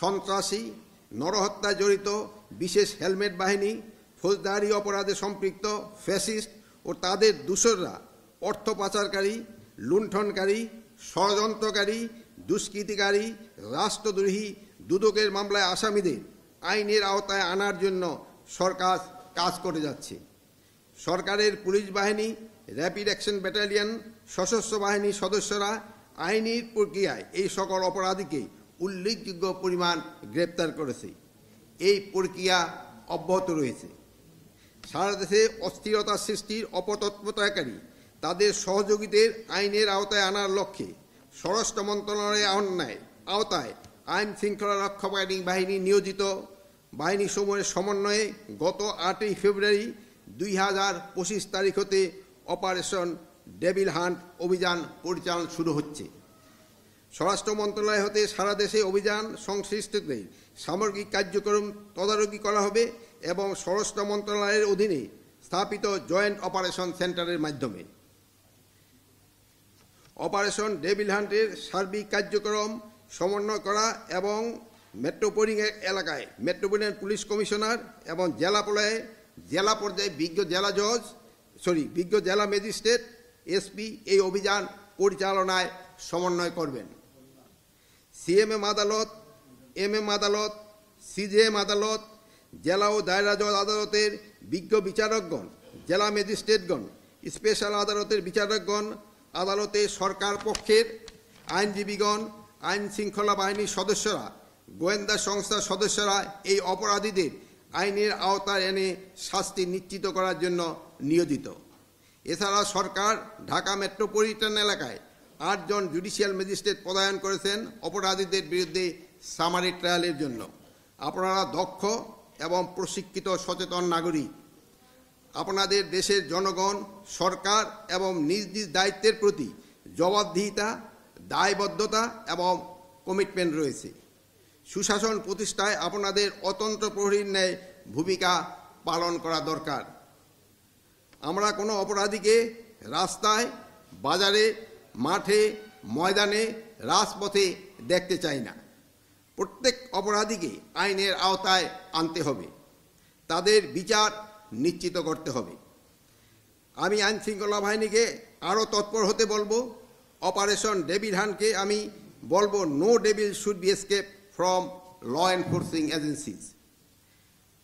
সন্ত্রাসী, নরহত্যায় জড়িত বিশেষ হেলমেট বাহিনী, ফৌজদারি অপরাধে সম্পৃক্ত ফ্যাসিস্ট ও তাদের দূষররা, অর্থ পাচারকারী, লুণ্ঠনকারী, ষড়যন্ত্রকারী, দুষ্কৃতিকারী, রাষ্ট্রদ্রোহী, দুদকের মামলায় আসামিদের আইনের আওতায় আনার জন্য সরকার কাজ করে যাচ্ছে। সরকারের পুলিশ বাহিনী, র্যাপিড অ্যাকশন ব্যাটালিয়ন, সশস্ত্র বাহিনীর সদস্যরা আইনের প্রক্রিয়ায় এই সকল অপরাধীকে উল্লেখযোগ্য পরিমাণ গ্রেপ্তার করেছে। এই প্রক্রিয়া অব্যাহত রয়েছে। সারা দেশে অস্থিরতা সৃষ্টির অপতৎপরতাকারী তাদের সহযোগীদের আইনের আওতায় আনার লক্ষ্যে স্বরাষ্ট্র মন্ত্রণালয়ের আওতায় আইন শৃঙ্খলা রক্ষাকারী বাহিনী নিয়োজিত বাহিনীসমূহের সমন্বয়ে গত 8ই ফেব্রুয়ারি 2025 তারিখ হতে অপারেশন ডেভিল হান্ট অভিযান পরিচালনা শুরু হচ্ছে। স্বরাষ্ট্র মন্ত্রণালয় হতে সারা দেশে অভিযান সংশ্লিষ্টদের সামগ্রিক কার্যক্রম তদারকি করা হবে এবং স্বরাষ্ট্র মন্ত্রণালয়ের অধীনে স্থাপিত জয়েন্ট অপারেশন সেন্টারের মাধ্যমে অপারেশন ডেভিল হান্টের সার্বিক কার্যক্রম সমন্বয় করা এবং মেট্রোপলিটন এলাকায় মেট্রোপলিটন পুলিশ কমিশনার এবং জেলা পর্যায়ে বিজ্ঞ জেলা ম্যাজিস্ট্রেট এসপি এই অভিযান পরিচালনায় সমন্বয় করবেন। সিএমএম আদালত, এমএম আদালত, সিজেএম আদালত, জেলা ও দায়রা জজ আদালতের বিজ্ঞ বিচারকগণ, জেলা ম্যাজিস্ট্রেটগণ, স্পেশাল আদালতের বিচারকগণ, আদালতে সরকার পক্ষের আইনজীবীগণ, আইন শৃঙ্খলা বাহিনীর সদস্যরা, গোয়েন্দা সংস্থার সদস্যরা এই অপরাধীদের আইনের আওতায় এনে শাস্তি নিশ্চিত করার জন্য নিয়োজিত। এছাড়া সরকার ঢাকা মেট্রোপলিটন এলাকায় 8 জন জুডিশিয়াল ম্যাজিস্ট্রেট পদায়ন করেছেন অপরাধীদের বিরুদ্ধে সামারি ট্রায়ালের জন্য। আপনারা দক্ষ এবং প্রশিক্ষিত সচেতন নাগরিক। আপনাদের দেশের জনগণ, সরকার এবং নিজ নিজ দায়িত্বের প্রতি জবাবদিহিতা, দায়বদ্ধতা এবং কমিটমেন্ট রয়েছে। সুশাসন প্রতিষ্ঠায় আপনাদের অতন্ত্র প্রহরীর ন্যায় ভূমিকা পালন করা দরকার। আমরা কোনো অপরাধীকে রাস্তায়, বাজারে, মাঠে, ময়দানে, রাজপথে দেখতে চাই না। প্রত্যেক অপরাধীকে আইনের আওতায় আনতে হবে, তাদের বিচার নিশ্চিত করতে হবে। আমি আইন শৃঙ্খলা বাহিনীকে আরও তৎপর হতে বলবো। অপারেশন ডেভিল হান্টকে আমি বলবো, no devil should be escape from law enforcing agencies.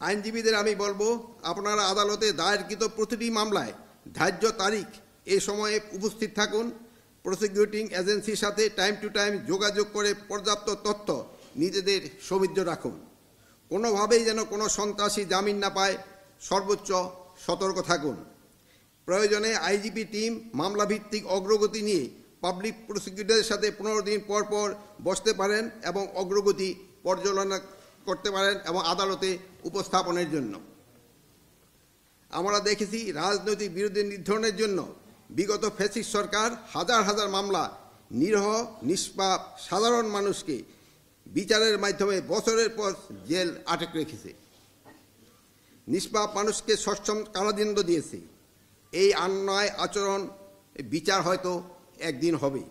আইনজীবীদের আমি বলবো, আপনারা আদালতে দায়েরকৃত প্রতিটি মামলায় ধার্য তারিখ এই সময়ে উপস্থিত থাকুন। প্রসিকিউটিং এজেন্সির সাথে টাইম টু টাইম যোগাযোগ করে পর্যাপ্ত তথ্য নিজেদের সমৃদ্ধ রাখুন। কোনোভাবেই যেন কোনো সন্ত্রাসী জামিন না পায়, সর্বোচ্চ সতর্ক থাকুন। প্রয়োজনে আইজিপি টিম মামলাভিত্তিক অগ্রগতি নিয়ে পাবলিক প্রসিকিউটরের সাথে 15 দিন পর পর বসতে পারেন এবং অগ্রগতি পর্যালোচনা করতে পারেন এবং আদালতে উপস্থাপনের জন্য। আমরা দেখেছি রাজনৈতিক বিরোধী নির্ধারণের জন্য বিগত ফ্যাসিস্ট সরকার হাজার হাজার মামলা নিরীহ নিষ্পাপ সাধারণ মানুষকে বিচারের মাধ্যমে বছরের পর জেল আটক রেখেছে, নিষ্পাপ মানুষকে সশ্রম কারাদণ্ড দিয়েছে। এই অন্যায় আচরণ বিচার হয়তো একদিন হবে।